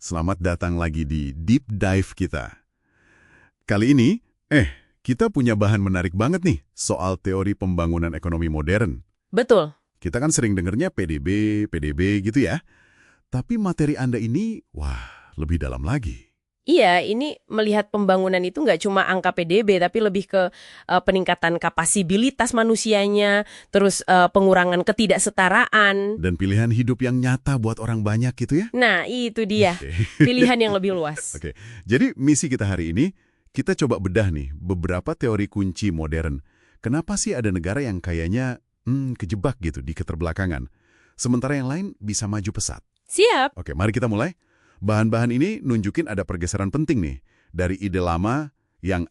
Selamat datang lagi di Deep Dive kita. Kali ini, kita punya bahan menarik banget nih soal teori pembangunan ekonomi modern. Betul. Kita kan sering dengernya PDB gitu ya. Tapi materi Anda ini, lebih dalam lagi. Iya, ini melihat pembangunan itu nggak cuma angka PDB, tapi lebih ke peningkatan kapasibilitas manusianya, terus pengurangan ketidaksetaraan. Dan pilihan hidup yang nyata buat orang banyak gitu ya. Nah, itu dia. Pilihan yang lebih luas. Oke, jadi misi kita hari ini, kita coba bedah nih beberapa teori kunci modern. Kenapa sih ada negara yang kayaknya kejebak gitu di keterbelakangan, sementara yang lain bisa maju pesat? Siap. Oke, mari kita mulai. Bahan-bahan ini nunjukin ada pergeseran penting nih, dari ide lama yang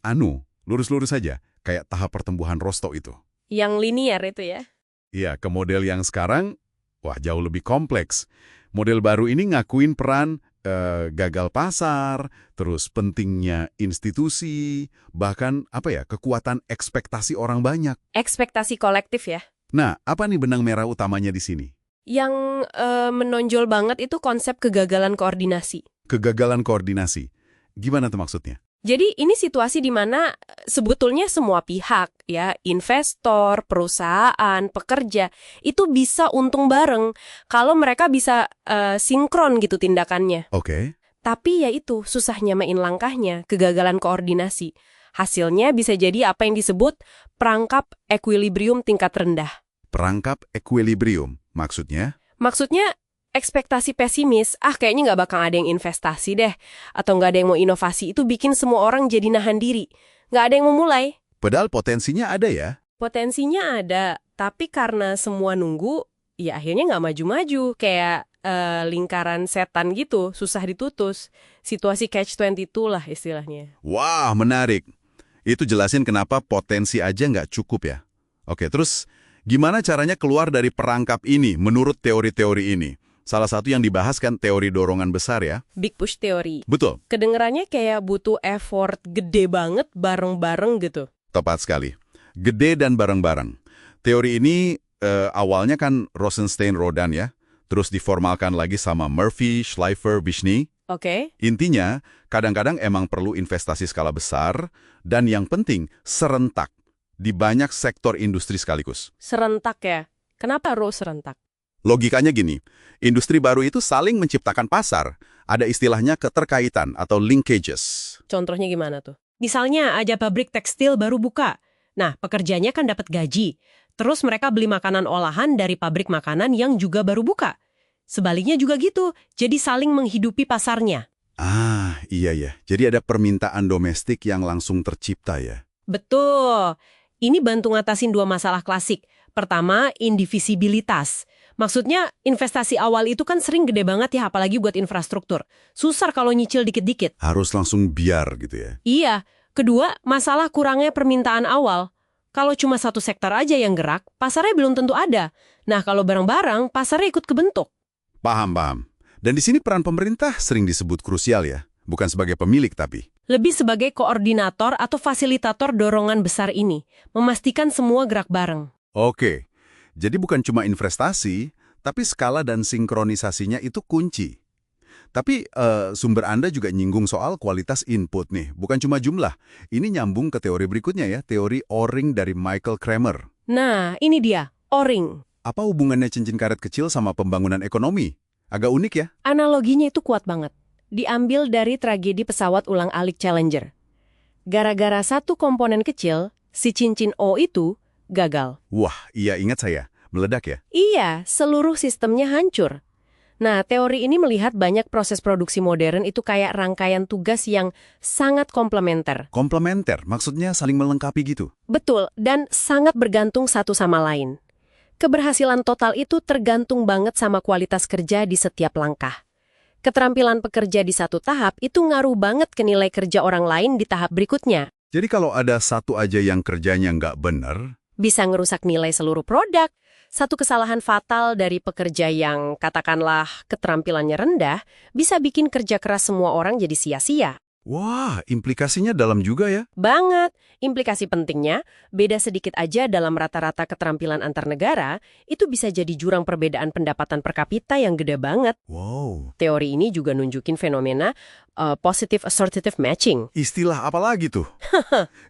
lurus-lurus saja, kayak tahap pertumbuhan rosto itu. Yang linear itu ya. Iya, ke model yang sekarang, jauh lebih kompleks. Model baru ini ngakuin peran gagal pasar, terus pentingnya institusi, bahkan kekuatan ekspektasi orang banyak. Ekspektasi kolektif ya. Nah, apa nih benang merah utamanya di sini? Yang menonjol banget itu konsep kegagalan koordinasi. Kegagalan koordinasi. Gimana tuh maksudnya? Jadi ini situasi di mana sebetulnya semua pihak, ya, investor, perusahaan, pekerja, itu bisa untung bareng kalau mereka bisa sinkron gitu tindakannya. Oke. Tapi ya itu, susah nyamain langkahnya, kegagalan koordinasi. Hasilnya bisa jadi apa yang disebut perangkap equilibrium tingkat rendah. Perangkap equilibrium, maksudnya? Maksudnya ekspektasi pesimis, kayaknya nggak bakal ada yang investasi deh, atau nggak ada yang mau inovasi, itu bikin semua orang jadi nahan diri. Nggak ada yang mau mulai. Padahal potensinya ada ya? Potensinya ada, tapi karena semua nunggu, ya akhirnya nggak maju-maju. Kayak lingkaran setan gitu, susah ditutus. Situasi catch-22 lah istilahnya. Wah, menarik. Itu jelasin kenapa potensi aja nggak cukup ya. Oke, terus gimana caranya keluar dari perangkap ini menurut teori-teori ini? Salah satu yang dibahas kan teori dorongan besar ya? Big push teori. Betul. Kedengerannya kayak butuh effort gede banget bareng-bareng gitu. Tepat sekali. Gede dan bareng-bareng. Teori ini awalnya kan Rosenstein-Rodan ya, terus diformalkan lagi sama Murphy, Schleifer, Vishny. Oke. Intinya, kadang-kadang emang perlu investasi skala besar, dan yang penting, serentak di banyak sektor industri sekaligus. Serentak ya? Kenapa harus serentak? Logikanya gini, industri baru itu saling menciptakan pasar. Ada istilahnya keterkaitan atau linkages. Contohnya gimana tuh? Misalnya aja pabrik tekstil baru buka. Nah, pekerjanya kan dapat gaji. Terus mereka beli makanan olahan dari pabrik makanan yang juga baru buka. Sebaliknya juga gitu, jadi saling menghidupi pasarnya. Iya ya. Jadi ada permintaan domestik yang langsung tercipta ya. Betul. Ini bantu ngatasin dua masalah klasik. Pertama, indivisibilitas. Maksudnya, investasi awal itu kan sering gede banget ya, apalagi buat infrastruktur. Susah kalau nyicil dikit-dikit. Harus langsung biar gitu ya. Iya. Kedua, masalah kurangnya permintaan awal. Kalau cuma satu sektor aja yang gerak, pasarnya belum tentu ada. Nah, kalau bareng-bareng, pasarnya ikut kebentuk. Paham. Dan di sini peran pemerintah sering disebut krusial ya. Bukan sebagai pemilik tapi. Lebih sebagai koordinator atau fasilitator dorongan besar ini. Memastikan semua gerak bareng. Oke. Jadi bukan cuma investasi, tapi skala dan sinkronisasinya itu kunci. Tapi sumber Anda juga nyinggung soal kualitas input nih. Bukan cuma jumlah. Ini nyambung ke teori berikutnya ya, teori O-ring dari Michael Kramer. Nah, ini dia, O-ring. Apa hubungannya cincin karet kecil sama pembangunan ekonomi? Agak unik ya? Analoginya itu kuat banget. Diambil dari tragedi pesawat ulang-alik Challenger. Gara-gara satu komponen kecil, si cincin O itu gagal. Wah, iya ingat saya. Meledak ya? Iya, seluruh sistemnya hancur. Nah, teori ini melihat banyak proses produksi modern itu kayak rangkaian tugas yang sangat komplementer. Komplementer, maksudnya saling melengkapi gitu? Betul, dan sangat bergantung satu sama lain. Keberhasilan total itu tergantung banget sama kualitas kerja di setiap langkah. Keterampilan pekerja di satu tahap itu ngaruh banget ke nilai kerja orang lain di tahap berikutnya. Jadi kalau ada satu aja yang kerjanya nggak benar, Bisa ngerusak nilai seluruh produk. Satu kesalahan fatal dari pekerja yang katakanlah keterampilannya rendah bisa bikin kerja keras semua orang jadi sia-sia. wah, implikasinya dalam juga ya? Banget. Implikasi pentingnya, beda sedikit aja dalam rata-rata keterampilan antar negara, itu bisa jadi jurang perbedaan pendapatan per kapita yang gede banget. Wow, Teori ini juga nunjukin fenomena positive associative matching. istilah apa lagi tuh?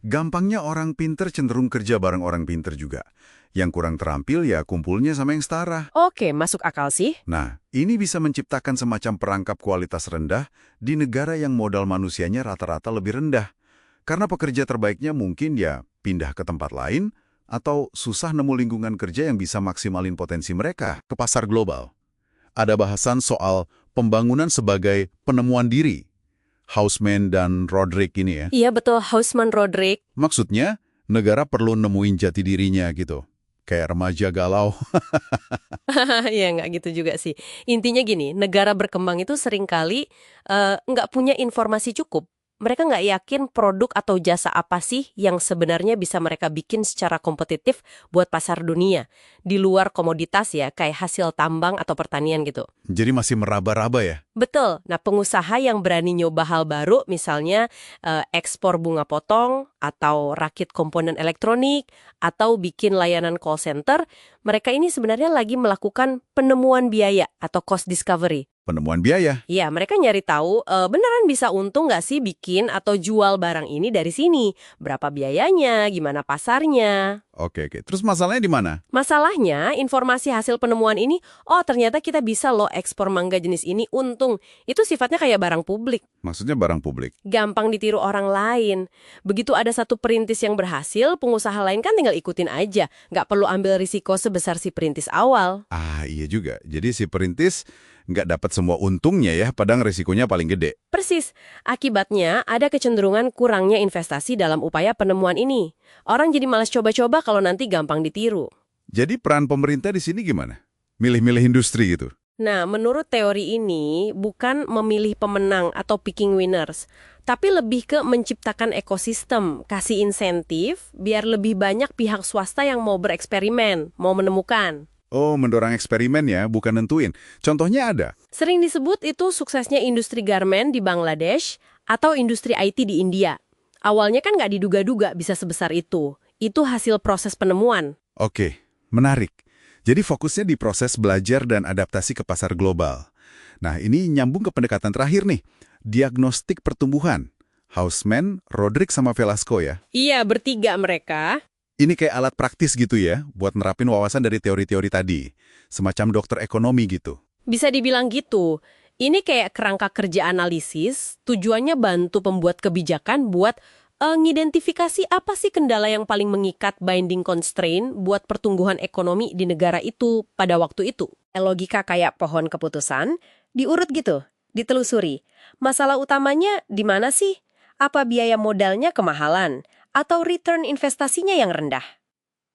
Gampangnya orang pinter cenderung kerja bareng orang pinter juga. Yang kurang terampil ya kumpulnya sama yang setara. Oke, masuk akal sih. Nah, ini bisa menciptakan semacam perangkap kualitas rendah di negara yang modal manusianya rata-rata lebih rendah. Karena pekerja terbaiknya mungkin ya pindah ke tempat lain atau susah nemu lingkungan kerja yang bisa maksimalin potensi mereka ke pasar global. Ada bahasan soal pembangunan sebagai penemuan diri. Hausman dan Rodrik ini ya. Iya betul, Hausman Rodrik. Maksudnya, negara perlu nemuin jati dirinya gitu. Kayak remaja galau. Ya nggak gitu juga sih. Intinya gini, negara berkembang itu seringkali nggak punya informasi cukup. Mereka nggak yakin produk atau jasa apa sih yang sebenarnya bisa mereka bikin secara kompetitif buat pasar dunia. Di luar komoditas ya, kayak hasil tambang atau pertanian gitu. Jadi masih meraba-raba ya? Betul. Nah, pengusaha yang berani nyoba hal baru, misalnya ekspor bunga potong, atau rakit komponen elektronik, atau bikin layanan call center, mereka ini sebenarnya lagi melakukan penemuan biaya atau cost discovery. Penemuan biaya. Ya, mereka nyari tahu beneran bisa untung nggak sih bikin atau jual barang ini dari sini? Berapa biayanya? Gimana pasarnya? Oke. Terus masalahnya di mana? Masalahnya, informasi hasil penemuan ini, oh ternyata kita bisa loh ekspor mangga jenis ini untung. Itu sifatnya kayak barang publik. Maksudnya barang publik. Gampang ditiru orang lain. Begitu ada satu perintis yang berhasil, pengusaha lain kan tinggal ikutin aja. Nggak perlu ambil risiko sebesar si perintis awal. Ah, iya juga. Jadi si perintis nggak dapat semua untungnya ya, padahal risikonya paling gede. Persis. Akibatnya, ada kecenderungan kurangnya investasi dalam upaya penemuan ini. Orang jadi malas coba-coba kalau nanti gampang ditiru. Jadi peran pemerintah di sini gimana? Milih-milih industri gitu. Nah, menurut teori ini, bukan memilih pemenang atau picking winners, tapi lebih ke menciptakan ekosistem, kasih insentif, biar lebih banyak pihak swasta yang mau bereksperimen, mau menemukan. Oh, mendorong eksperimen ya, bukan nentuin. Contohnya ada. Sering disebut itu suksesnya industri garmen di Bangladesh atau industri IT di India. Awalnya kan nggak diduga-duga bisa sebesar itu. Itu hasil proses penemuan. Oke, menarik. Jadi fokusnya di proses belajar dan adaptasi ke pasar global. Nah, ini nyambung ke pendekatan terakhir nih. Diagnostik pertumbuhan. Hausman, Rodrik sama Velasco ya. Iya, bertiga mereka. Ini kayak alat praktis gitu ya, buat nerapin wawasan dari teori-teori tadi. Semacam dokter ekonomi gitu. Bisa dibilang gitu. Ini kayak kerangka kerja analisis, tujuannya bantu pembuat kebijakan buat ngidentifikasi apa sih kendala yang paling mengikat binding constraint buat pertumbuhan ekonomi di negara itu pada waktu itu. Logika kayak pohon keputusan, diurut gitu, ditelusuri. Masalah utamanya di mana sih? Apa biaya modalnya kemahalan? Atau return investasinya yang rendah?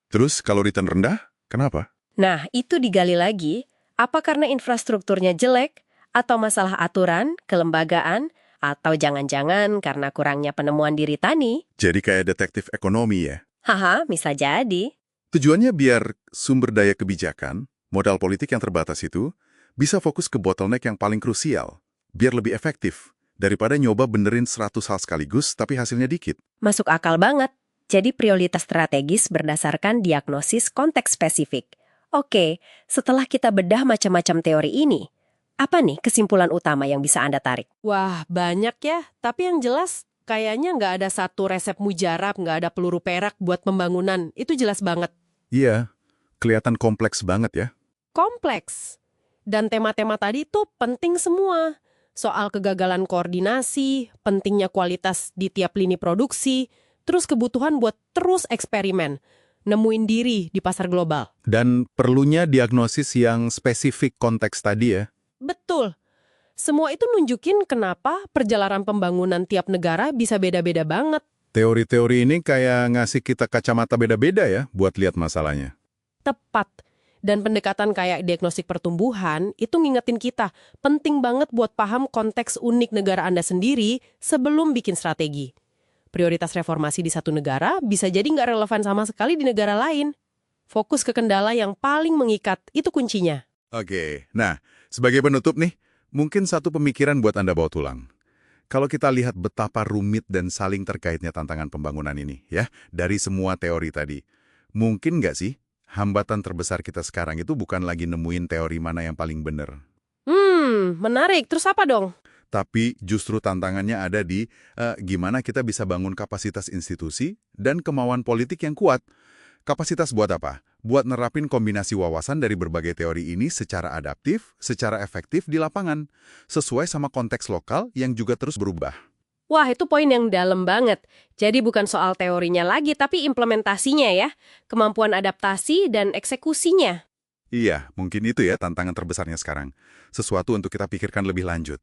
Terus kalau return rendah, kenapa? Nah, itu digali lagi. Apa karena infrastrukturnya jelek? Atau masalah aturan, kelembagaan? Atau jangan-jangan karena kurangnya penemuan diri tani? Jadi kayak detektif ekonomi ya. Haha, bisa jadi. Tujuannya biar sumber daya kebijakan, modal politik yang terbatas itu, bisa fokus ke bottleneck yang paling krusial. Biar lebih efektif. Daripada nyoba benerin 100 hal sekaligus tapi hasilnya dikit. Masuk akal banget. Jadi prioritas strategis berdasarkan diagnosis konteks spesifik. Oke, setelah kita bedah macam-macam teori ini, apa nih kesimpulan utama yang bisa Anda tarik? Wah, banyak ya. Tapi yang jelas, kayaknya nggak ada satu resep mujarab, nggak ada peluru perak buat pembangunan. Itu jelas banget. Iya, kelihatan kompleks banget ya. Kompleks. Dan tema-tema tadi tuh penting semua. Soal kegagalan koordinasi, pentingnya kualitas di tiap lini produksi, terus kebutuhan buat terus eksperimen, nemuin diri di pasar global. Dan perlunya diagnosis yang spesifik konteks tadi ya. Betul. Semua itu nunjukin kenapa perjalanan pembangunan tiap negara bisa beda-beda banget. Teori-teori ini kayak ngasih kita kacamata beda-beda ya buat lihat masalahnya. Tepat. Dan pendekatan kayak diagnostik pertumbuhan itu ngingetin kita, penting banget buat paham konteks unik negara Anda sendiri sebelum bikin strategi. Prioritas reformasi di satu negara bisa jadi nggak relevan sama sekali di negara lain. Fokus ke kendala yang paling mengikat, itu kuncinya. Oke, nah sebagai penutup nih, mungkin satu pemikiran buat Anda bawa tulang. Kalau kita lihat betapa rumit dan saling terkaitnya tantangan pembangunan ini, ya, dari semua teori tadi, mungkin nggak sih hambatan terbesar kita sekarang itu bukan lagi nemuin teori mana yang paling benar, Menarik. Terus apa dong? tapi justru tantangannya ada di gimana kita bisa bangun kapasitas institusi dan kemauan politik yang kuat. Kapasitas buat apa? Buat nerapin kombinasi wawasan dari berbagai teori ini secara adaptif, secara efektif di lapangan, sesuai sama konteks lokal yang juga terus berubah. Wah, itu poin yang dalam banget. Jadi bukan soal teorinya lagi, tapi implementasinya ya. Kemampuan adaptasi dan eksekusinya. Iya, mungkin itu ya tantangan terbesarnya sekarang. Sesuatu untuk kita pikirkan lebih lanjut.